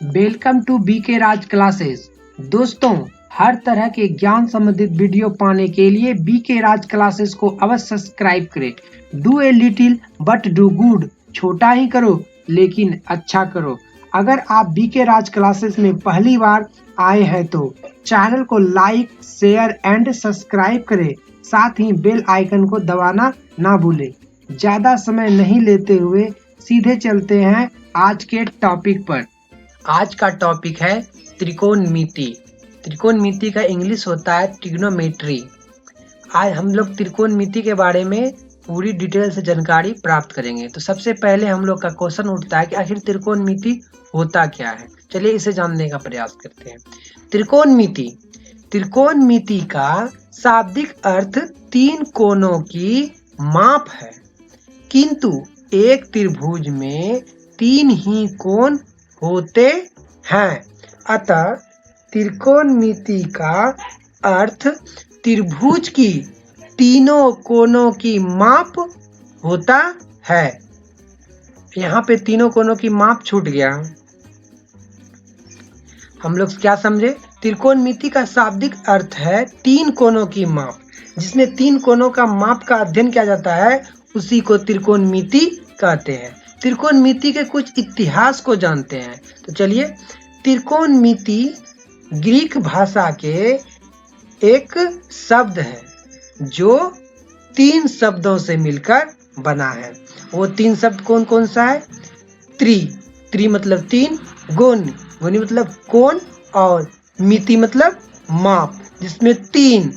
Welcome to BK Raj classes. दोस्तों, हर तरह के ज्ञान संबंधित वीडियो पाने के लिए बीके राज क्लासेस को अवश्य सब्सक्राइब करें। Do a little but do good. छोटा ही करो लेकिन अच्छा करो। अगर आप बीके राज क्लासेस में पहली बार आए हैं तो चैनल को लाइक, शेयर एंड सब्सक्राइब करें। साथ ही बेल आइकन को दबाना ना भूलें। ज्यादा समय नहीं लेते हुए सीधे चलते हैं आज के टॉपिक पर। आज का टॉपिक है त्रिकोणमिति। त्रिकोणमिति का इंग्लिश होता है ट्रिग्नोमेट्री। आज हम लोग त्रिकोणमिति के बारे में पूरी डिटेल से जानकारी प्राप्त करेंगे। तो सबसे पहले हम लोग का क्वेश्चन उठता है कि आखिर त्रिकोणमिति होता क्या है। चलिए इसे जानने का प्रयास करते हैं। त्रिकोणमिति त्रिकोणमिति का शाब्दिक अर्थ तीन कोणों की माप है, किंतु एक त्रिभुज में तीन ही कोण होते हैं। अतः त्रिकोणमिति का अर्थ त्रिभुज की तीनों कोणों की माप होता है। यहाँ पे तीनों कोणों की माप छूट गया। हम लोग क्या समझे? त्रिकोणमिति का शाब्दिक अर्थ है तीन कोणों की माप। जिसमें तीन कोणों का माप का अध्ययन किया जाता है उसी को त्रिकोणमिति कहते हैं। त्रिकोणमिति के कुछ इतिहास को जानते हैं। तो चलिए, त्रिकोणमिति ग्रीक भाषा के एक शब्द है जो तीन शब्दों से मिलकर बना है। वो तीन शब्द कौन कौन सा है? त्रि मतलब तीन, गोनी मतलब कोण, और मिति मतलब माप। जिसमें तीन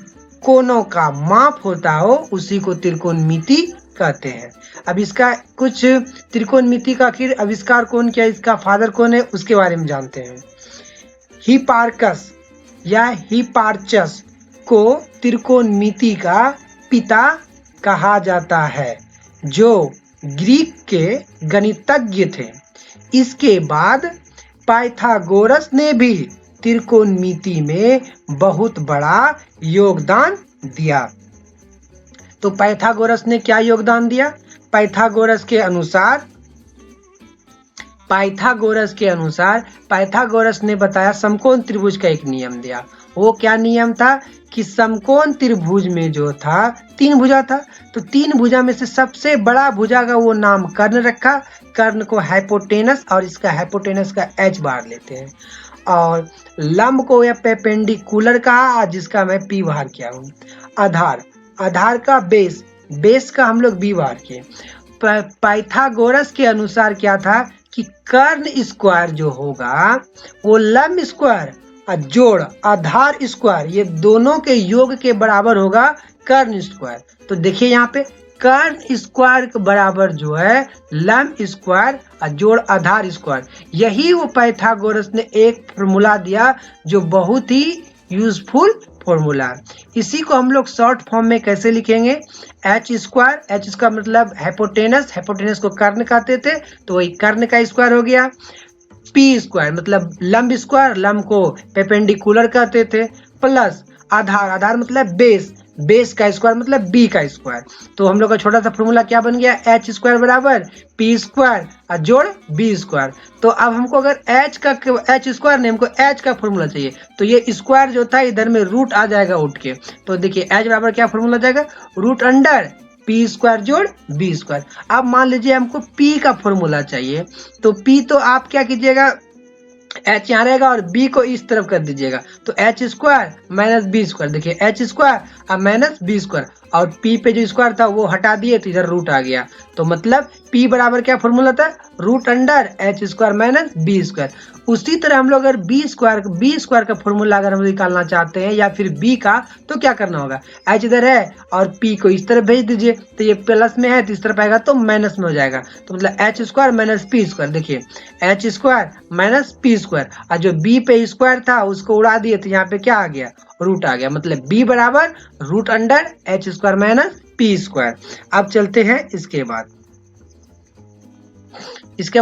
कोणों का माप होता हो उसी को त्रिकोणमिति कहते हैं। अब इसका कुछ त्रिकोणमिति का आखिर आविष्कार कौन किया, इसका फादर कौन है, उसके बारे में जानते हैं। हिपार्कस या हिपार्चस को त्रिकोणमिति का पिता कहा जाता है, जो ग्रीक के गणितज्ञ थे। इसके बाद पाइथागोरस ने भी त्रिकोणमिति में बहुत बड़ा योगदान दिया। तो पाइथागोरस ने क्या योगदान दिया? पाइथागोरस के अनुसार पाइथागोरस ने बताया समकोण त्रिभुज का एक नियम दिया। वो क्या नियम था कि समकोण त्रिभुज में जो था तीन भुजा था, तो तीन भुजा में से सबसे बड़ा भुजा का वो नाम कर्ण रखा। कर्ण को हाइपोटेनस, और इसका हाइपोटेनस का एच बार लेते हैं, और लंब को या परपेंडिकुलर कहा, जिसका मैं पी बाहर किया हूँ। आधार का बेस का हम लोग बी बाहर किए। पाइथागोरस के अनुसार क्या था कि कर्ण स्क्वायर जो होगा वो लंब स्क्वायर और जोड़ आधार स्क्वायर, ये दोनों के योग के बराबर होगा कर्ण स्क्वायर। तो देखिए यहाँ पे कर्ण स्क्वायर के बराबर जो है लंब स्क्वायर और जोड़ आधार स्क्वायर। यही वो पाइथागोरस ने एक फॉर्मूला दिया जो बहुत ही यूजफुल फॉर्मूला। इसी को हम लोग शॉर्ट फॉर्म में कैसे लिखेंगे? एच स्क्वायर मतलब हाइपोटेनस को कर्ण कहते थे, तो वही कर्ण का स्क्वायर हो गया। पी स्क्वायर मतलब लंब स्क्वायर, लंब को परपेंडिकुलर कहते थे, प्लस आधार मतलब बेस का स्क्वायर मतलब बी का स्क्वायर। तो हम लोग का छोटा सा फॉर्मूला क्या बन गया? एच स्क्वायर बराबर पी स्क्वायर और जोड़ बी स्क्वायर। तो अब हमको अगर एच स्क्वायर नहीं, हमको एच का फॉर्मूला चाहिए, तो ये स्क्वायर जो था इधर में रूट आ जाएगा उठ के। तो देखिए एच बराबर क्या फॉर्मूला जाएगा? रूट अंडर पी स्क्वायर जोड़ बी स्क्वायर। अब मान लीजिए हमको पी का फॉर्मूला चाहिए, तो पी तो आप क्या कीजिएगा, एच यहाँ रहेगा और बी को इस तरफ कर दीजिएगा, तो h square minus b square. देखिए एच स्क्वायर और माइनस बी स्क्वायर, और पी पे जो स्क्वायर था वो हटा दिए तो इधर रूट आ गया। तो मतलब पी बराबर क्या फॉर्मूला था? Root under h square minus b square. उसी तरह हम लोग अगर बी स्क्वायर का फॉर्मूला अगर हम निकालना चाहते हैं या फिर बी का, तो क्या करना होगा? एच इधर है और पी को इस तरफ भेज दीजिए, तो ये प्लस में है तो इस तरफ आएगा तो माइनस में हो जाएगा। तो मतलब h square minus p square. देखिए h square minus p square, और जो बी पे स्क्वायर था उसको उड़ा दिए तो यहाँ पे क्या आ गया? रूट आ गया। मतलब बी बराबर root under h square minus p square. अब चलते हैं इसके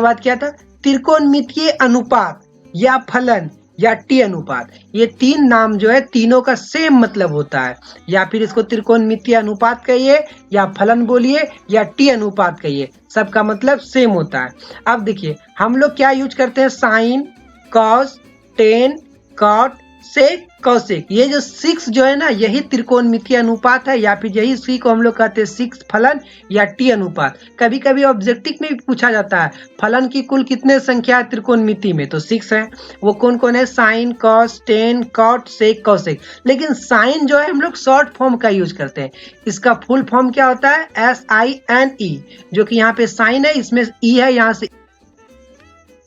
बाद क्या था? त्रिकोणमितीय अनुपात या फलन या टी अनुपात। ये तीन नाम जो है तीनों का सेम मतलब होता है, या फिर इसको त्रिकोणमितीय अनुपात कहिए या फलन बोलिए या टी अनुपात कहिए, सबका मतलब सेम होता है। अब देखिए हम लोग क्या यूज करते हैं? साइन, कॉस, टेन, कॉट, सेक, कॉसेक। ये जो 6 जो है ना, यही त्रिकोणमितीय अनुपात है, या फिर यही सी को हम लोग कहते हैं 6 फलन या टी अनुपात। कभी कभी ऑब्जेक्टिव में भी पूछा जाता है फलन की कुल कितने संख्या है त्रिकोणमिति में, तो 6 है। वो कौन कौन है? साइन, कॉस, टेन, कॉट, सेक, कॉसेक। लेकिन साइन जो है हम लोग शॉर्ट फॉर्म का यूज करते हैं। इसका फुल फॉर्म क्या होता है? SINE, जो कि यहाँ पे साइन है, इसमें ई है, यहाँ से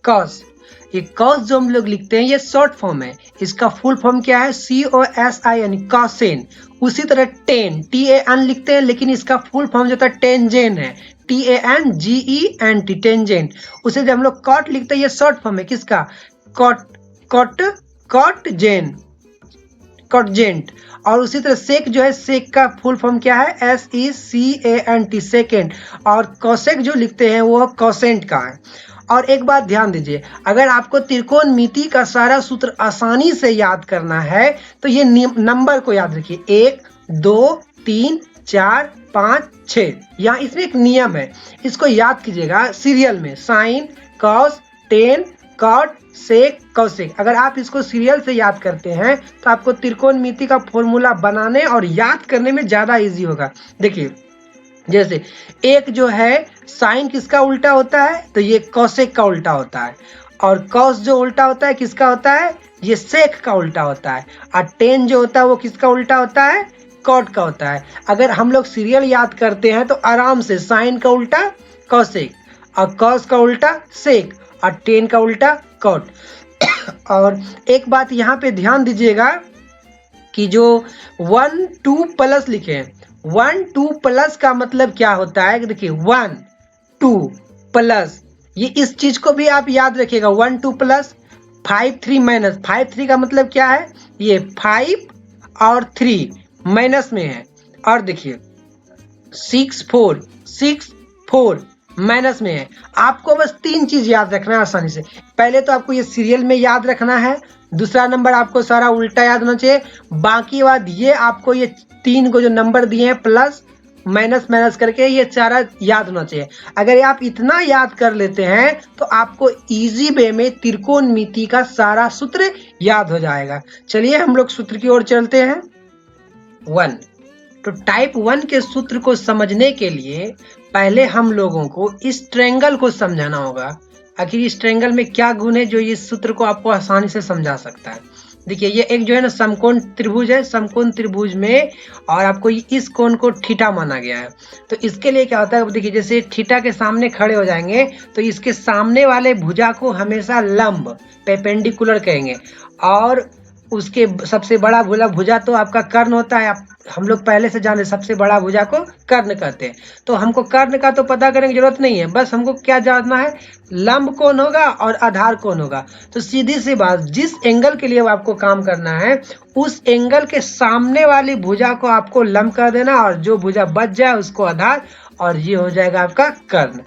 कॉस। ये कॉस जो हम लोग लिखते हैं ये शॉर्ट फॉर्म है। इसका फुल फॉर्म क्या है? COSI यानी कॉसेन। उसी तरह टेन, TAN लिखते हैं, लेकिन इसका फुल फॉर्म जो होता है टेंजेन है, TANGENT, टेंजेंट। उसे जब हम लोग कॉट लिखते हैं ये शॉर्ट फॉर्म है किसका? कॉटजेन, कॉटजेंट। और उसी तरह सेक जो है, सेक का फुल फॉर्म क्या है? SECANT, second. और कॉसेक जो लिखते हैं वो कॉसेंट का है। और एक बात ध्यान दीजिए, अगर आपको त्रिकोणमिति का सारा सूत्र आसानी से याद करना है तो ये नंबर को याद रखिए, 1, 2, 3, 4, 5, 6। यहाँ इसमें एक नियम है, इसको याद कीजिएगा सीरियल में, साइन, कॉस, टेन, कॉट, सेक, कॉसेक। अगर आप इसको सीरियल से याद करते हैं तो आपको त्रिकोणमिति का फॉर्मूला बनाने और याद करने में ज्यादा इजी होगा। देखिए, जैसे एक जो है साइन किसका उल्टा होता है? तो ये कॉसेक का उल्टा होता है। और कॉस जो उल्टा होता है किसका होता है? ये सेक का उल्टा होता है। और टेन जो होता है वो किसका उल्टा होता है? कॉट का होता है। अगर हम लोग सीरियल याद करते हैं तो आराम से साइन का उल्टा कॉसेक, और कॉस का उल्टा सेक, और टेन का उल्टा कॉट। और एक बात यहाँ पे ध्यान दीजिएगा कि जो 1, 2 प्लस लिखे हैं, 1, 2 प्लस का मतलब क्या होता है? देखिए 1, 2 प्लस, ये इस चीज को भी आप याद रखिएगा। 1, 2 प्लस 5, 3 माइनस। 5, 3 का मतलब क्या है? ये 5 और 3 माइनस में है। और देखिए 6, 4, 6, 4 माइनस में है। आपको बस 3 चीज याद रखना है आसानी से। पहले तो आपको ये सीरियल में याद रखना है, दूसरा नंबर आपको सारा उल्टा याद होना चाहिए, बाकी बात ये आपको ये 3 को जो नंबर दिए हैं प्लस माइनस माइनस करके ये सारा याद होना चाहिए। अगर आप इतना याद कर लेते हैं तो आपको इजी वे में त्रिकोणमिति का सारा सूत्र याद हो जाएगा। चलिए हम लोग सूत्र की ओर चलते हैं। 1, तो टाइप 1 के सूत्र को समझने के लिए पहले हम लोगों को इस ट्रायंगल को समझाना होगा। आखिर इस ट्रायंगल में क्या गुण है जो इस सूत्र को आपको आसानी से समझा सकता है। देखिए ये एक जो है ना समकोण त्रिभुज है, समकोण त्रिभुज में और आपको इस कोण को थीटा माना गया है। तो इसके लिए क्या होता है, देखिए जैसे थीटा के सामने खड़े हो जाएंगे तो इसके सामने वाले भुजा को हमेशा लंब, पेर्पेंडिकुलर कहेंगे। और उसके सबसे बड़ा भुजा तो आपका कर्ण होता है। हम लोग पहले से जाने सबसे बड़ा भुजा को कर्ण कहते हैं। तो हमको कर्ण का तो पता करने की जरूरत नहीं है, बस हमको क्या जानना है, लंब कौन होगा और आधार कौन होगा। तो सीधी सी बात, जिस एंगल के लिए आपको काम करना है उस एंगल के सामने वाली भुजा को आपको लंब कर देना, और जो भुजा बच जाए उसको आधार, और ये हो जाएगा आपका कर्ण।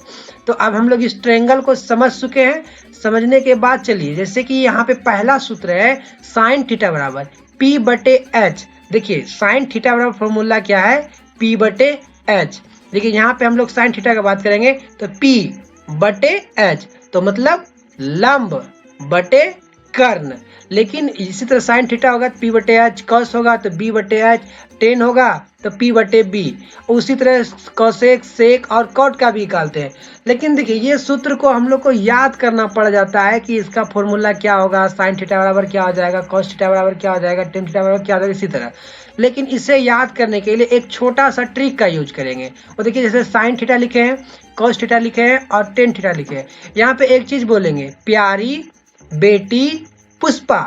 तो अब हम लोग इस ट्रायंगल को समझ चुके हैं। समझने के बाद चलिए, जैसे कि यहाँ पे पहला सूत्र है साइन थीटा बराबर P/H। देखिए साइन थीटा बराबर फॉर्मूला क्या है? P/H। देखिए यहाँ पे हम लोग साइन थीटा की बात करेंगे तो P/H तो मतलब लंब बटे कर्ण। लेकिन इसी तरह साइन थीटा होगा तो P/H, कॉस होगा तो B/H, टेन होगा तो P/B। उसी तरह कोसेक, सेक और कॉट का भी निकालते हैं। लेकिन देखिए ये सूत्र को हम लोग को याद करना पड़ जाता है कि इसका फॉर्मूला क्या होगा, साइन थीटा बराबर क्या हो जाएगा, कॉस थीटा बराबर क्या हो जाएगा, टेन थीटा बराबर क्या हो जाएगा, इसी तरह। लेकिन इसे याद करने के लिए एक छोटा सा ट्रिक का यूज करेंगे। और देखिए जैसे साइन थीटा लिखे हैं, कॉस थीटा लिखे हैं और टेन थीटा लिखे हैं। यहाँ पे एक चीज बोलेंगे, प्यारी बेटी पुष्पा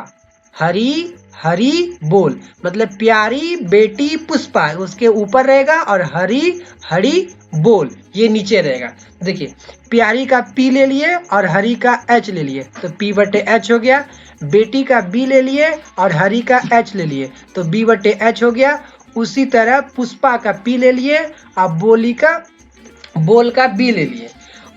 हरी हरी बोल। मतलब प्यारी बेटी पुष्पा उसके ऊपर रहेगा और हरी हरी बोल ये नीचे रहेगा। देखिए प्यारी का P ले लिए और हरी का H ले लिए तो P/H हो गया। बेटी का B ले लिए और हरी का H ले लिए तो B/H हो गया। उसी तरह पुष्पा का P ले लिए और बोल का B ले लिए।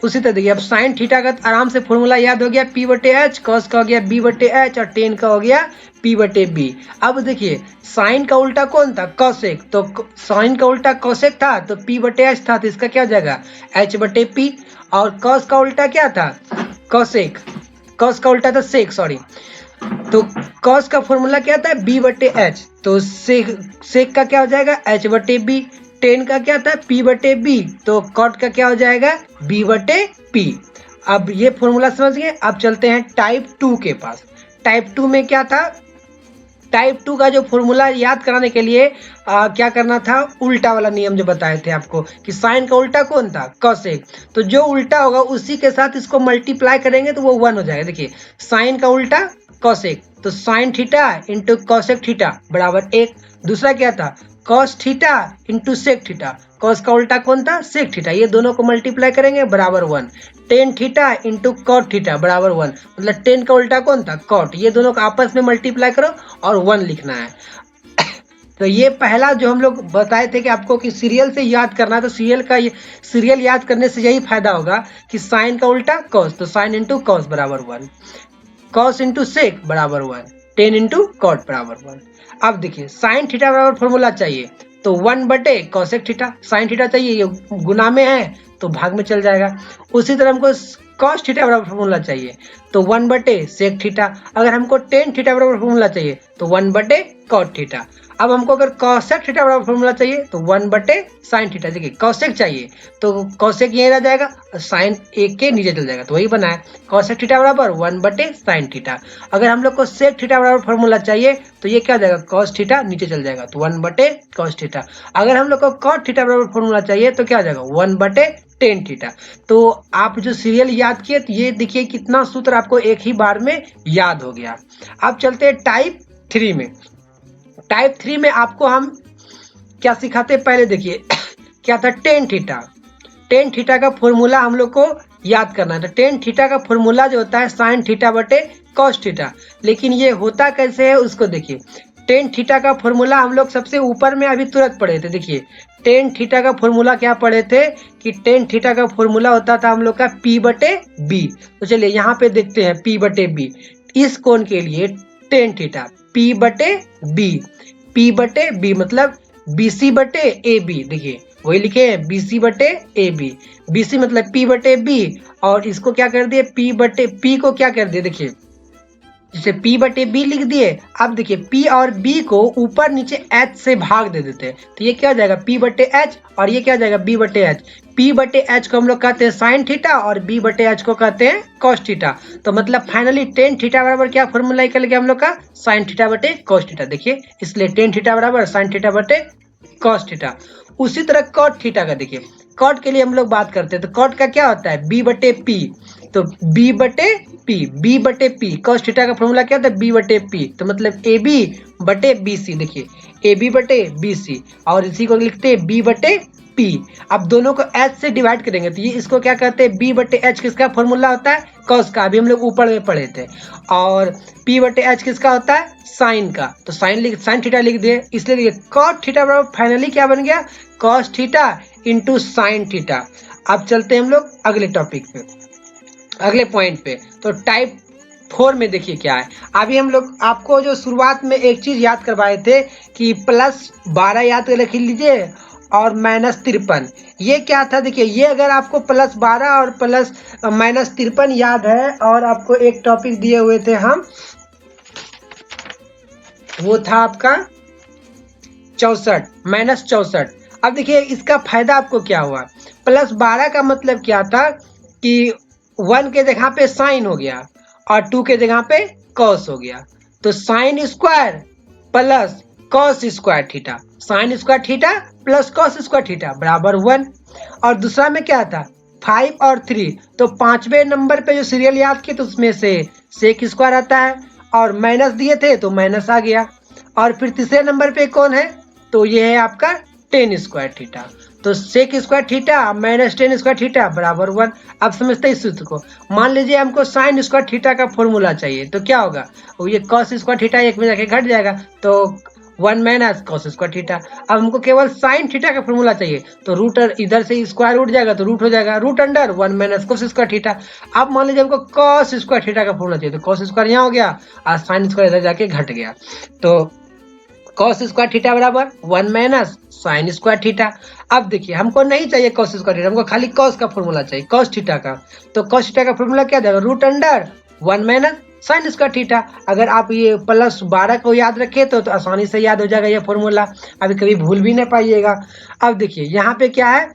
उसी तरह देखिए अब साइन थीटा का आराम से फॉर्मूला याद हो गया, P/H, कॉस का हो गया B/H और टेन का हो गया P/B। अब देखिए साइन का उल्टा कौन था? कॉसेक। तो साइन का उल्टा कॉसेक था तो P/H था, तो इसका क्या हो जाएगा H/P। और कॉस का उल्टा क्या था? कॉसेक। कॉस का उल्टा था सेक, सॉरी। तो कॉस का फॉर्मूला क्या था, बी बटे एच, तो सेक का क्या हो जाएगा, एच बटे बी। टेन का क्या था, पी बटे बी, तो कॉट का क्या हो जाएगा, बी बटे पी। अब ये फॉर्मूला समझ गए। अब चलते हैं टाइप 2 के पास। टाइप 2 में क्या था, टाइप 2 का जो फॉर्मूला याद कराने के लिए क्या करना था, उल्टा वाला नियम जो बताए थे आपको कि साइन का उल्टा कौन था, कॉसेक। तो जो उल्टा होगा उसी के साथ इसको मल्टीप्लाई करेंगे तो वो 1 हो जाएगा। देखिए साइन का उल्टा कॉसेक, तो sine theta into cosec theta बराबर 1। दूसरा क्या था, cos theta into sec theta, cos का उल्टा कौन था, सेक थीटा, ये दोनों को मल्टीप्लाई करेंगे बराबर 1। Tan theta into cot theta बराबर 1, मतलब टेन का उल्टा कौन था, कॉट, ये दोनों को आपस में मल्टीप्लाई करो और 1 लिखना है। तो ये पहला जो हम लोग बताए थे कि आपको कि सीरियल से याद करना है, तो सीरियल याद करने से यही फायदा होगा कि साइन का उल्टा कॉस, तो साइन इंटू कॉस बराबर 1, कॉस इंटू सेक बराबर 1, टेन इंटू कॉट बराबर 1। अब देखिए साइन थीटा बराबर फॉर्मूला चाहिए तो 1 बटे कॉसेक थीटा, साइन थीटा चाहिए, ये गुना में है तो भाग में चल जाएगा। उसी तरह हमको कॉस थीटा बराबर फॉर्मूला चाहिए तो 1 बटे सेक थीटा। अगर हमको टेन थीटा बराबर फॉर्मूला चाहिए तो 1 बटे कॉट थीटा। अब हमको अगर कॉसेक थीटा बराबर फॉर्मूला चाहिए तो 1 बटे साइन थीटा। देखिए कॉसेक चाहिए तो कॉसेक यहीं रह जाएगा, साइन एक के नीचे चल जाएगा, तो वही बना है कॉसेक थीटा बराबर 1 बटे साइन थीटा। अगर हम लोग को सेक थीटा बराबर फॉर्मूला चाहिए तो ये क्या हो जाएगा, कॉस थीटा नीचे चल जाएगा तो 1 बटे कॉस थीटा। अगर हम लोग को कॉट थीटा बराबर फॉर्मूला चाहिए तो क्या हो जाएगा, 1 बटे टेन थीटा। तो आप जो सीरियल याद किए तो ये देखिए कितना सूत्र आपको एक ही बार में याद हो गया। अब चलते हैं टाइप 3 में। टाइप 3 में आपको हम क्या सिखाते हैं, पहले देखिए क्या था, टेन थीटा। टेन थीटा का फॉर्मूला हम लोग को याद करना है। तो टेन थीटा का फॉर्मूला जो होता है साइन थीटा बटे कॉस थीटा, लेकिन ये होता कैसे है उसको देखिए। टेन थीटा का फॉर्मूला हम लोग सबसे ऊपर में अभी तुरंत पढ़े थे। देखिए टेन थीटा का फॉर्मूला क्या पढ़े थे कि टेन थीटा का फॉर्मूला होता था हम लोग का पी बटे बी। तो चलिए यहाँ पे देखते हैं पी बटे बी, इस कोण के लिए टेन थीटा पी बटे बी, पी बटे बी मतलब बीसी बटे ए बी। देखिए वही लिखे हैं बीसी बटे ए बी, बीसी मतलब पी बटे बी, और इसको क्या कर दिए, पी बटे पी को क्या कर दिए, देखिए जिसे p बटे बी लिख दिए। अब देखिए p और b को ऊपर नीचे h से भाग दे देते हैं तो ये क्या हो जाएगा p बटे h, और ये क्या हो जाएगा b बटे h। p बटे h को हम लोग कहते हैं साइन थीटा और b बटे h को कहते हैं कॉस थीटा। तो मतलब फाइनली टेन थीटा बराबर क्या फॉर्मूला निकल गया हम लोग का, साइन थीटा बटे कॉस थीटा। देखिए इसलिए टेन थीटा बराबर साइन थीटा बटे कॉस थीटा। उसी तरह कॉट थीटा का देखिए, कॉट के लिए हम लोग बात करते हैं तो कॉट का क्या होता है b बटे p, तो b बटे p, b बटे p, कॉस थीटा का फॉर्मूला क्या होता है b बटे p, तो मतलब ab बटे bc। देखिए ab बटे bc और इसी को लिखते हैं b बटे p। अब दोनों को h से डिवाइड करेंगे तो ये इसको क्या कहते हैं, b बटे h किसका फॉर्मूला होता है, कॉस का, अभी हम लोग ऊपर में पढ़े थे। और p बटे h किसका होता है, साइन का, तो साइन थीटा लिख दिए। इसलिए देखिए कॉट थीटा बराबर फाइनली क्या बन गया, cos theta into sine theta. अब चलते हैं हम लोग अगले टॉपिक पे, अगले पॉइंट पे। तो टाइप 4 में देखिए क्या है। अभी हम लोग आपको जो शुरुआत में एक चीज याद करवाए थे कि +12 याद कर रख लीजिए और -53, ये क्या था, देखिए ये अगर आपको +12 और -53 याद है और आपको एक टॉपिक दिए हुए थे हम, वो था आपका 64 -64। अब देखिए इसका फायदा आपको क्या हुआ, +12 का मतलब क्या था कि 1 के जगह पे साइन हो गया और 2 के जगह पे कॉस हो गया, तो sine square plus cos square theta, sign square theta plus cos square theta बराबर 1। और दूसरा में क्या था 5 और 3, तो 5वें नंबर पे जो सीरियल याद किए तो उसमें से सेक स्क्वायर आता है और माइनस दिए थे तो माइनस आ गया। और फिर तीसरे नंबर पे कौन है, तो ये है आपका टेन स्क्वायर थीटा, तो sec square theta minus tan square theta बराबर 1। अब समझते हैं इस सूत्र को। मान लीजिए हमको साइन स्क्वायर थीटा का फॉर्मूला चाहिए तो क्या होगा, ये कॉस स्क्वायर थीटा एक में जाके घट जाएगा तो 1 माइनस कॉस स्क्वायर थीटा। अब हमको केवल साइन थीटा का फॉर्मूला चाहिए तो रूट इधर से स्क्वायर उठ जाएगा तो रूट हो जाएगा, रूट अंडर 1 माइनस कॉस स्क्वायर थीटा। अब मान लीजिए हमको कॉस स्क्वायर थीटा का फॉर्मूला चाहिए तो कॉस स्क्वायर यहाँ हो गया और साइन स्क्वायर इधर जाके घट गया, तो कॉस स्क्वायर थीटा बराबर 1 माइनस साइन स्क्वायर थीटा। अब देखिए हमको नहीं चाहिए कॉस स्क्वायर थीटा, हमको खाली कॉस का फॉर्मूला चाहिए, कॉस थीटा का। तो कॉस थीटा का फॉर्मूला क्या देगा, रूट अंडर 1 माइनस साइन स्क्वायर थीटा। अगर आप ये +12 को याद रखें तो आसानी से याद हो जाएगा ये फॉर्मूला, अभी कभी भूल भी नहीं पाइएगा। अब देखिए यहाँ पे क्या है,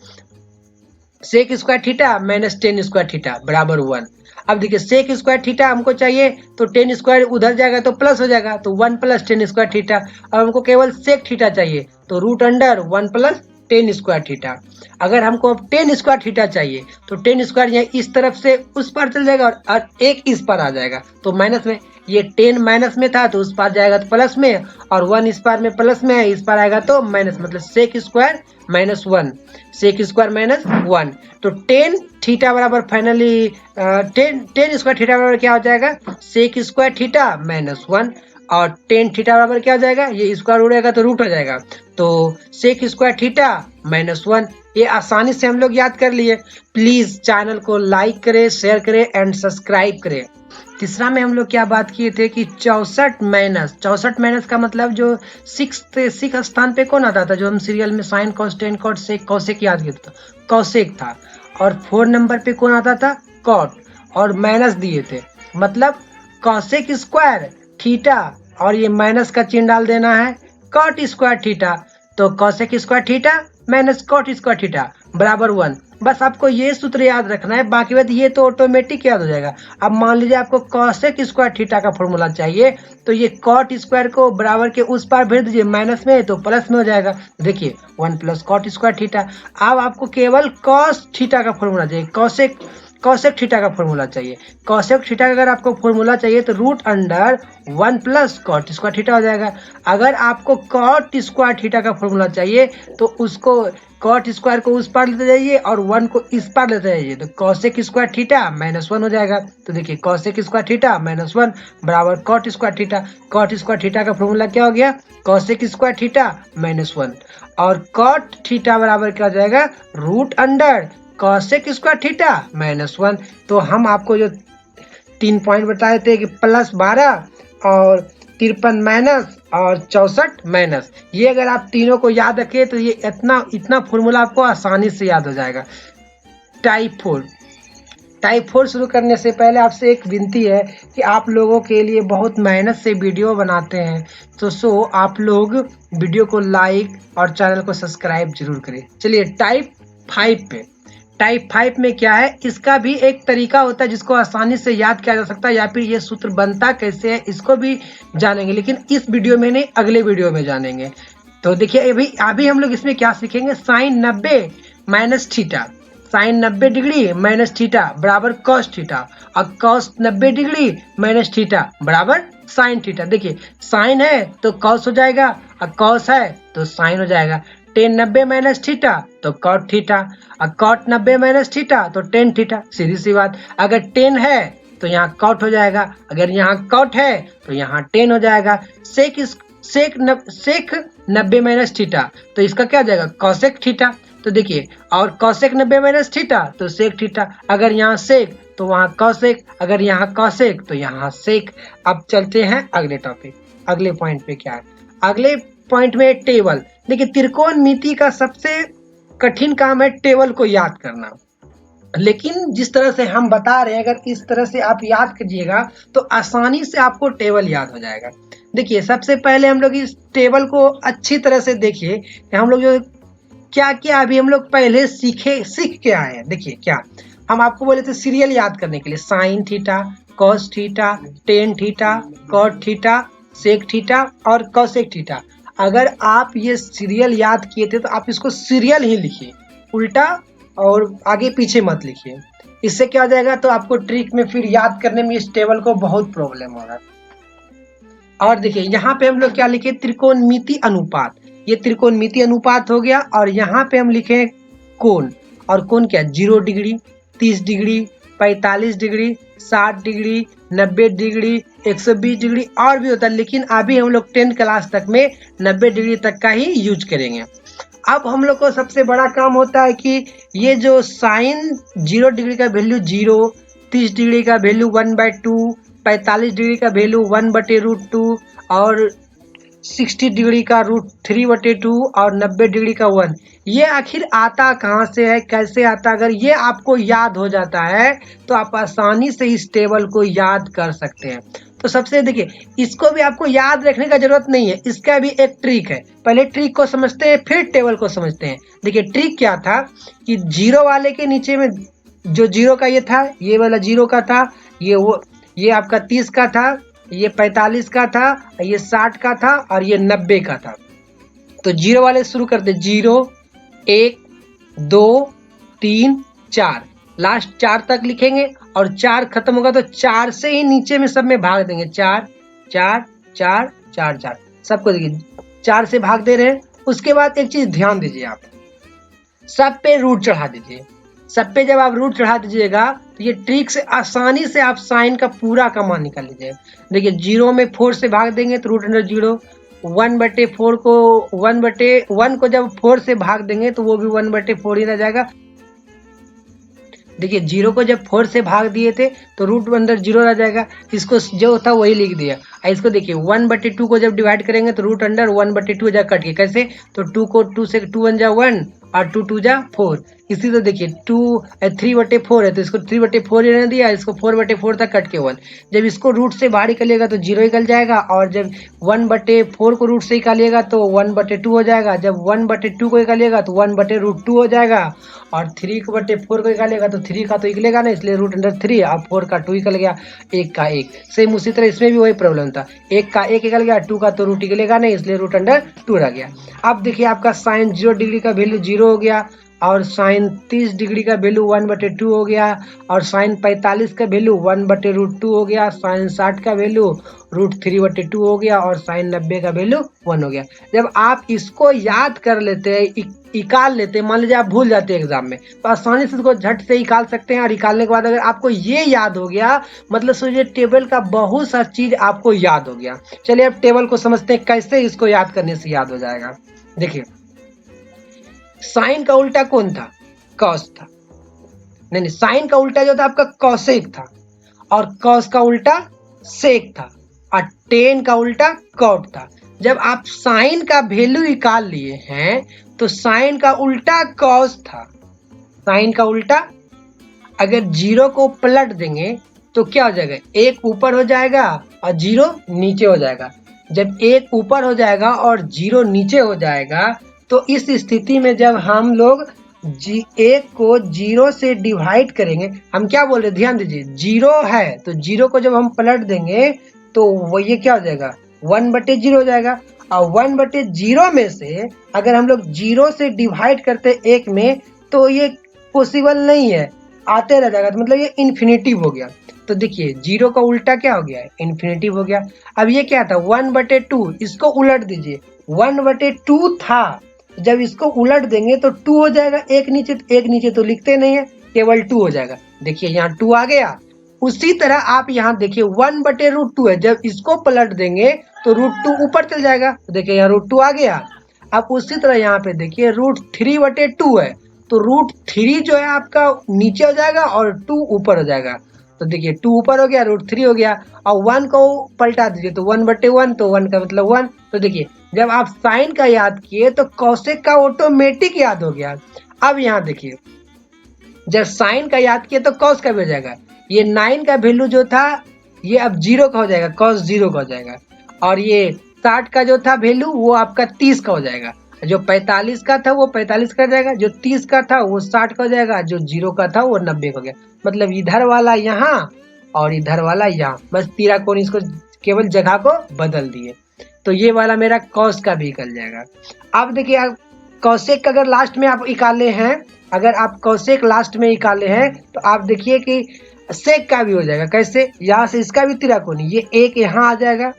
sec square theta minus tan square theta बराबर 1। अब देखिए सेक स्क्वायर थीटा हमको चाहिए तो टेन स्क्वायर उधर जाएगा तो प्लस हो जाएगा, तो 1 + टेन स्क्वायर थीटा। अब हमको केवल सेक थीटा चाहिए तो √1 + टेन स्क्वायर थीटा। अगर हमको अब टेन स्क्वायर थीटा चाहिए तो टेन स्क्वायर यहाँ इस तरफ से उस पार चल जाएगा और एक इस पार आ जाएगा तो माइनस में, ये 10 माइनस में था तो उस पार जाएगा तो प्लस में, और 1 इस पार में प्लस में है, इस पार आएगा तो माइनस, मतलब सेक स्क्वायर -1, सेक स्क्वायर -1। तो टेन थीटा बराबर फाइनली टेन स्क्वायर थीटा बराबर क्या हो जाएगा, सेक स्क्वायर थीटा -1, और टेन थीटा बराबर क्या हो जाएगा, ये स्क्वायर उड़ेगा तो रूट हो जाएगा, तो सेक स्क्वायर थीटा -1। ये आसानी से हम लोग याद कर लिए। प्लीज चैनल को लाइक करें, शेयर करें एंड सब्सक्राइब करें। तीसरा में हम लोग क्या बात किए थे कि 64 माइनस का मतलब जो सिक्स स्थान पे कौन आता था, जो हम सीरियल में sine cos tan cot sec cosec याद किया था, कौसेक था। और 4 नंबर पे कौन आता था, कॉट, और माइनस दिए थे, मतलब कौसेक स्क्वायर थीटा, और ये माइनस का चिन्ह डाल देना है कॉट स्क्वायर थीटा, तो cosec square theta minus cot square theta बराबर 1। बस आपको ये सूत्र याद रखना है, बाकी बात ये तो ऑटोमेटिक याद हो जाएगा। अब मान लीजिए आपको कॉसेक स्क्वायर थीटा का फॉर्मूला चाहिए तो ये कॉट स्क्वायर को बराबर के उस पार भेज दीजिए माइनस में तो प्लस में हो जाएगा। देखिए 1 + कॉट स्क्वायर थीटा। अब आपको केवल कॉस थीटा का फॉर्मूला चाहिए, कॉसेक थीटा का फॉर्मूला चाहिए। कॉसेक थीटा का अगर आपको फॉर्मूला चाहिए तो √1 + कॉट स्क्वायर थीटा हो जाएगा। अगर आपको कॉट स्क्वायर थीटा का फॉर्मूला चाहिए तो उसको कॉट स्क्वायर को उस पार लेते जाइए और 1 को इस पार लेते जाइए, तो कॉसेक स्क्वायर थीटा -1 हो जाएगा। तो देखिए कॉसेक स्क्वायर थीटा -1 बराबर cot square theta. Cot square theta का फॉर्मूला क्या हो गया, कॉसेक स्क्वायर थीटा -1, और कॉट थीटा बराबर क्या हो जाएगा, √अंडर कॉसेक स्क्वायर थीटा -1। तो हम आपको जो 3 पॉइंट बताए थे कि +12 और 53 माइनस और 64 माइनस, ये अगर आप तीनों को याद रखें तो ये इतना फॉर्मूला आपको आसानी से याद हो जाएगा। टाइप 4 शुरू करने से पहले आपसे एक विनती है कि आप लोगों के लिए बहुत मेहनत से वीडियो बनाते हैं, तो आप लोग वीडियो को लाइक और चैनल को सब्सक्राइब जरूर करें। चलिए टाइप 5 में क्या है, इसका भी एक तरीका होता है जिसको आसानी से याद किया जा सकता है, या फिर ये सूत्र बनता कैसे है इसको भी जानेंगे, लेकिन इस वीडियो में नहीं, अगले वीडियो में जानेंगे। तो देखिए अभी हम लोग इसमें क्या सीखेंगे, sine 90 minus theta, sine 90 degree minus theta बराबर कॉस थीटा, और कॉस 90 डिग्री माइनस थीटा बराबर साइन थीटा। देखिए साइन है तो कॉस हो जाएगा, और कॉस है तो साइन हो जाएगा। टेन 90 माइनस थीटा तो कॉट थीटा, और कॉट 90 माइनस थीटा तो टेन थीटा। सीधी सी बात, अगर 10 है तो यहाँ कॉट हो जाएगा, अगर यहाँ कॉट है तो यहाँ 10 हो जाएगा। सेक 90 माइनस थीटा तो इसका क्या हो जाएगा, कॉसेक थीटा। तो देखिए, और कॉसेक 90 माइनस थीटा तो सेक थीटा, अगर यहाँ सेक तो वहाँ कॉसेक, अगर यहाँ कॉसेक तो यहाँ सेक। अब चलते हैं अगले टॉपिक, अगले पॉइंट पे क्या है। अगले पॉइंट में टेबल। देखिए त्रिकोणमिति का सबसे कठिन काम है टेबल को याद करना, लेकिन जिस तरह से हम बता रहे हैं अगर इस तरह से आप याद कीजिएगा तो आसानी से आपको टेबल याद हो जाएगा। देखिए सबसे पहले हम लोग इस टेबल को अच्छी तरह से देखिए कि हम लोग जो क्या क्या अभी हम लोग पहले सीख के आए हैं। देखिए क्या हम आपको बोले थे सीरियल याद करने के लिए, sine theta, cos theta, tan theta, cot theta, sec theta और कॉसेक थीटा। अगर आप ये सीरियल याद किए थे तो आप इसको सीरियल ही लिखिए, उल्टा और आगे पीछे मत लिखिए। इससे क्या हो जाएगा, तो आपको ट्रिक में फिर याद करने में इस टेबल को बहुत प्रॉब्लम होगा। और देखिए यहाँ पे हम लोग क्या लिखे, त्रिकोणमिति अनुपात। ये त्रिकोणमिति अनुपात हो गया, और यहाँ पे हम लिखे कोण, और कोण क्या, 0 degree, 30 degree, 45 degree, 60 degree, 90 degree, 120 degree और भी होता है, लेकिन अभी हम लोग 10th क्लास तक में 90 डिग्री तक का ही यूज करेंगे। अब हम लोग को सबसे बड़ा काम होता है कि ये जो साइन 0 डिग्री का वैल्यू 0, 30 डिग्री का वैल्यू 1/2, 45 डिग्री का वैल्यू 1/√2 और 60 डिग्री का √3/2 और 90 डिग्री का 1। ये आखिर आता कहाँ से है, कैसे आता? अगर ये आपको याद हो जाता है तो आप आसानी से इस टेबल को याद कर सकते हैं। तो सबसे देखिए, इसको भी आपको याद रखने का जरूरत नहीं है, इसका भी एक ट्रिक है। पहले ट्रिक को समझते हैं फिर टेबल को समझते हैं। देखिए ट्रिक क्या था कि जीरो वाले के नीचे में जो जीरो का ये था, ये वाला जीरो का था, ये आपका 30 का था, ये 45 का था, ये 60 का था और ये 90 का था। तो जीरो वाले शुरू करते, 0 1 2 3 4, लास्ट 4 तक लिखेंगे और 4 खत्म होगा तो 4 से ही नीचे में सब में भाग देंगे। 4 4 4 4 4 सबको देखिए 4 से भाग दे रहे हैं। उसके बाद एक चीज ध्यान दीजिए, आप सब पे रूट चढ़ा दीजिए। सब पे जब आप रूट चढ़ा दीजिएगा तो ये ट्रिक से आसानी से आप साइन का पूरा का मान निकाल लीजिएगा। देखिए 0 में 4 से भाग देंगे तो √0, 1/4 को 1/1 को जब 4 से भाग देंगे तो वो भी 1/4 ही रह जाएगा। देखिए 0 को जब 4 से भाग दिए थे तो √0 रह जाएगा, इसको जो था वही लिख दिया। इसको देखिए 1/2 को जब डिवाइड करेंगे तो √1/2 जा कट के, कैसे? तो 2 को 2 से 2 1 जा 1 और 2 2 जा 4। इसी तो देखिए 3/4 है तो इसको 3/4 ही रहने दिया, इसको 4/4 तक कट के 1। जब इसको रूट से बाहर निकलिएगा तो 0 निकल जाएगा और जब 1/4 को रूट से निकालिएगा तो 1/2 हो जाएगा। जब 1/2 को निकालिएगा तो 1/√2 हो जाएगा और 3/4 को निकालेगा तो 3 का तो निकलेगा ना, इसलिए √3 और 4 का 2 निकल गया, 1 का 1। सेम उसी तरह इसमें भी वही प्रॉब्लम था, 1 का 1 निकल गया, 2 का तो रूट निकलेगा नहीं, इसलिए √2 रह गया। अब देखिए आपका साइन 0 डिग्री का वैल्यू 0 हो गया और साइन 30 डिग्री का वैल्यू 1/2 हो गया और साइन 45 का वैल्यू 1/√2 हो गया, साइन 60 का वैल्यू √3/2 हो गया और साइन 90 का वैल्यू 1 हो गया। जब आप इसको याद कर लेते हैं, निकाल लेते हैं, मान लीजिए आप भूल जाते हैं एग्जाम में, तो आसानी से इसको झट से निकाल सकते हैं। और निकालने के बाद अगर आपको ये याद हो गया, मतलब सोचिए टेबल का बहुत सा चीज आपको याद हो गया। चलिए अब टेबल को समझते हैं कैसे इसको याद करने से याद हो जाएगा। देखिए साइन का उल्टा कौन था? कॉस था। नहीं, साइन का उल्टा जो था आपका कॉसेक था और कॉस का उल्टा सेक था और टेन का उल्टा कॉट था। जब आप साइन का वैल्यू निकाल लिए हैं तो साइन का उल्टा कॉस था। साइन का उल्टा अगर 0 को पलट देंगे तो क्या हो जाएगा? 1 ऊपर हो जाएगा और 0 नीचे हो जाएगा। जब 1 ऊपर हो जाएगा और 0 नीचे हो जाएगा तो इस स्थिति में जब हम लोग 1 को 0 से डिवाइड करेंगे, हम क्या बोल रहे हैं ध्यान दीजिए, 0 है तो 0 को जब हम पलट देंगे तो वो ये क्या हो जाएगा? 1/0 हो जाएगा। और 1/0 में से अगर हम लोग 0 से डिवाइड करते 1 में तो ये पॉसिबल नहीं है, आते रह जाएगा, तो मतलब ये इन्फिनिटिव हो गया। तो देखिए 0 का उल्टा क्या हो गया? इन्फिनिटिव हो गया। अब ये क्या था? 1/2, इसको उलट दीजिए, 1/2 था, जब इसको उलट देंगे तो 2 हो जाएगा, एक नीचे तो लिखते नहीं है, केवल 2 हो जाएगा। देखिए यहाँ 2 आ गया। उसी तरह आप यहाँ देखिए 1/√2 है, जब इसको पलट देंगे तो √2 ऊपर चल जाएगा, तो देखिए यहाँ √2 आ गया। अब उसी तरह यहाँ पे देखिए √3/2 है तो √3 जो है आपका नीचे हो जाएगा और 2 ऊपर हो जाएगा। तो देखिए 2 ऊपर हो गया, √3 हो गया और 1 को पलटा दीजिए तो 1/1, तो 1 का मतलब 1। तो देखिए जब आप साइन का याद किए तो कॉसेक का ऑटोमेटिक याद हो गया। अब यहाँ देखिए जब साइन का याद किए तो कॉस का भी हो जाएगा। ये 9 का वैल्यू जो था ये अब 0 का हो जाएगा, कॉस 0 का हो जाएगा। और ये 60 का जो था वैल्यू वो आपका 30 का हो जाएगा। जो 45 का था वो 45 का जाएगा, जो 30 का था वो 60 का हो जाएगा, जो 0 का था वो 90 का हो गया। मतलब इधर वाला यहाँ और इधर वाला यहाँ, बस तिराकोण इसको केवल जगह को बदल दिए। तो ये वाला मेरा कॉस का भी निकल जाएगा। अब देखिए आप कॉसेक का अगर लास्ट में आप निकाले हैं, अगर आप कॉसेक लास्ट में निकाले हैं तो आप देखिए कि सेक का भी हो जाएगा। कैसे? यहाँ से इसका भी तिराकोण, ये एक यहाँ आ जाएगा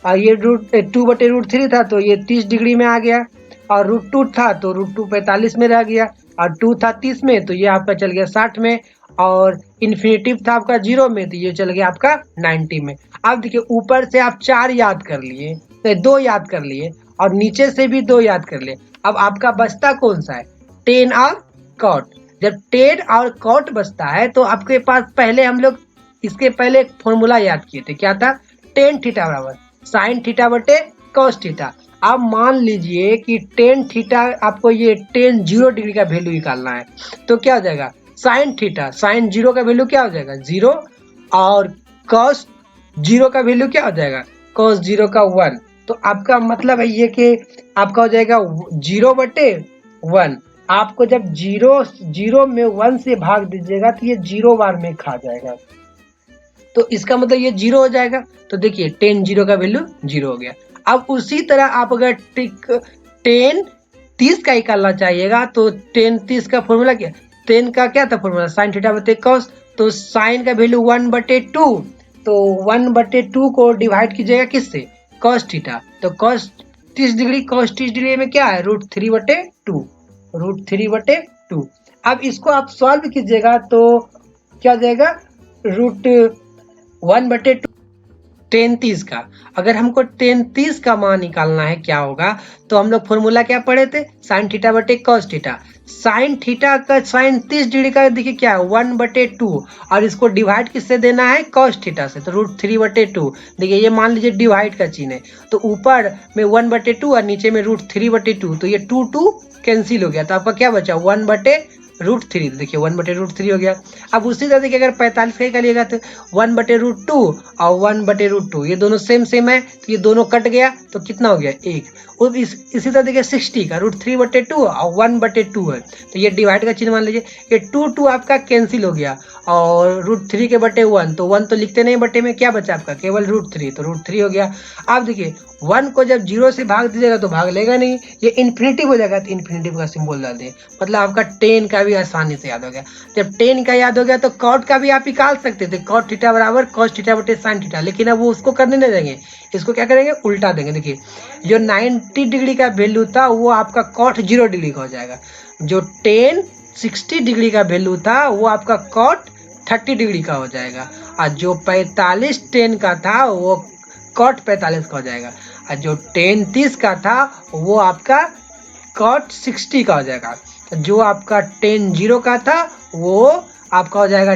और ये √2/√3 था तो ये 30 डिग्री में आ गया और √2 था तो √2 45 में रह गया और 2 था 30 में तो ये आपका चल गया 60 में और इन्फिनिटिव था आपका 0 में तो ये चल गया आपका 90 में। अब देखिए ऊपर से आप 4 याद कर लिए, 2 याद कर लिए और नीचे से भी 2 याद कर लिए। अब आपका बचता कौन सा है? टेन और कॉट। जब टेन और कॉट बचता है तो आपके पास पहले हम लोग इसके पहले एक फॉर्मूला याद किए थे, क्या था? टेन थीटा बराबर साइन थीटा बटे cos थीटा। आप मान लीजिए कि टेन थीटा आपको ये टेन 0 डिग्री का वैल्यू निकालना है, तो क्या हो जाएगा साइन थीटा, साइन 0 का वैल्यू क्या हो जाएगा 0, और cos 0 का वैल्यू क्या हो जाएगा cos 0 का 1। तो आपका मतलब है ये कि आपका हो जाएगा 0/1। आपको जब 0 में 1 से भाग दीजिएगा तो ये 0 बार में खा जाएगा, तो इसका मतलब ये 0 हो जाएगा। तो देखिए टेन 0 का वैल्यू 0 हो गया। अब उसी तरह आप अगर टेन 30 का निकालना चाहिएगा तो टेन 30 का फॉर्मूला क्या, टेन का क्या था फॉर्मूला साइन थीटा बटे कॉस, तो साइन का वैल्यू 1/2, तो 1/2 को डिवाइड कीजिएगा किससे कॉस थीटा, तो कॉस 30 डिग्री, कॉस 30 डिग्री में क्या है √3/2, √3/2। अब इसको आप सॉल्व कीजिएगा तो क्या हो जाएगा √1/2 टेन 30 का। अगर हमको टेन 30 का मान निकालना है क्या होगा, तो हम लोग फॉर्मूला क्या पढ़े थे साइन थीटा बटे कॉस थीटा। साइन थीटा का साइन 30 डिग्री का देखिए क्या है 1/2, और इसको डिवाइड किससे देना है कॉस थीटा से, तो √3/2। देखिए ये मान लीजिए डिवाइड का चिन्ह है, तो ऊपर में 1/2 और नीचे में √3/2, तो ये 2 कैंसिल हो गया, तो आपका क्या बचा 1/√3। देखिए 1/√3 हो गया। अब उसी तरह देखिए अगर 45 का ही करिएगा तो 1/√2 और 1/√2 ये दोनों सेम है, तो ये दोनों कट गया तो कितना हो गया 1। और इसी तरह देखिए 60 का √3/2 और 1/2 है, तो ये डिवाइड का चिन्ह मान लीजिए, ये 2 आपका कैंसिल हो गया, और √3 के बटे 1, तो 1 तो लिखते नहीं बटे में, क्या बचा आपका केवल √3, तो √3 हो गया। अब देखिए 1 को जब 0 से भाग दीजिएगा तो भाग लेगा नहीं, ये इन्फिनिटिव हो जाएगा, तो इन्फिनिटिव का सिंबल डाल दें, मतलब आपका टेन का भी आसानी से याद हो गया। जब टेन का याद हो गया तो कॉट का भी आप निकाल सकते थे, कॉट थीटा बराबर कॉस थीटा बटे साइन थीटा, लेकिन अब वो उसको करने नहीं देंगे, इसको क्या करेंगे उल्टा देंगे। देखिए जो 90 डिग्री का वैल्यू था वो आपका कॉट 0 डिग्री का हो जाएगा, जो टेन 60 डिग्री का वैल्यू था वो आपका कॉट 30 डिग्री का हो जाएगा, और जो 45 टेन का था वो कॉट 45 का हो जाएगा, और जो टेन 30 का था वो आपका कॉट 60 का हो जाएगा, जो आपका टेन 0 का था वो आपका हो जाएगा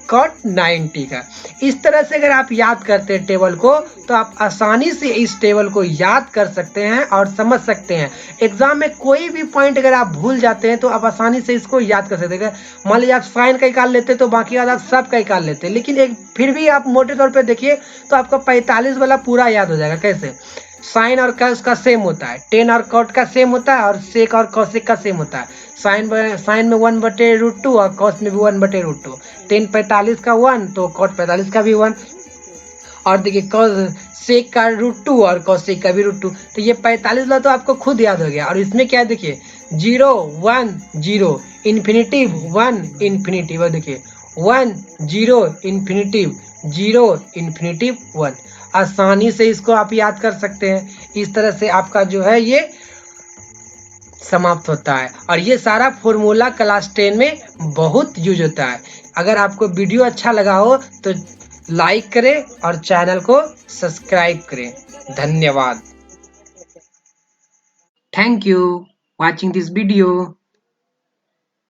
कॉट 90 का। इस तरह से अगर आप याद करते हैं टेबल को, तो आप आसानी से इस टेबल को याद कर सकते हैं और समझ सकते हैं। एग्जाम में कोई भी पॉइंट अगर आप भूल जाते हैं तो आप आसानी से इसको याद कर सकते हैं। मान लीजिए आप साइन का निकाल लेते तो बाकी आप सब का निकाल लेते, लेकिन एक फिर भी आप मोटे तौर पर देखिए तो आपका 45 वाला पूरा याद हो जाएगा। कैसे, साइन और कॉस का सेम होता है, टेन और कॉट का सेम होता है, और सेक और कॉसेक का सेम होता है। साइन में 1/√2 और कॉस में भी 1/√2। टेन 45 का 1 तो कॉट 45 का भी 1, और देखिए कॉस सेक का √2 और कॉसेक का भी √2, तो ये 45 वाला तो आपको खुद याद हो गया। और इसमें क्या है देखिए 0 1 0 इन्फिनिटिव 1 इन्फिनिटिव, देखिए 1 0 इन्फिनिटिव 0 इन्फिनिटिव 1, आसानी से इसको आप याद कर सकते हैं। इस तरह से आपका जो है ये समाप्त होता है, और ये सारा फॉर्मूला क्लास 10 में बहुत यूज होता है। अगर आपको वीडियो अच्छा लगा हो तो लाइक करें और चैनल को सब्सक्राइब करें। धन्यवाद। Thank you watching this video.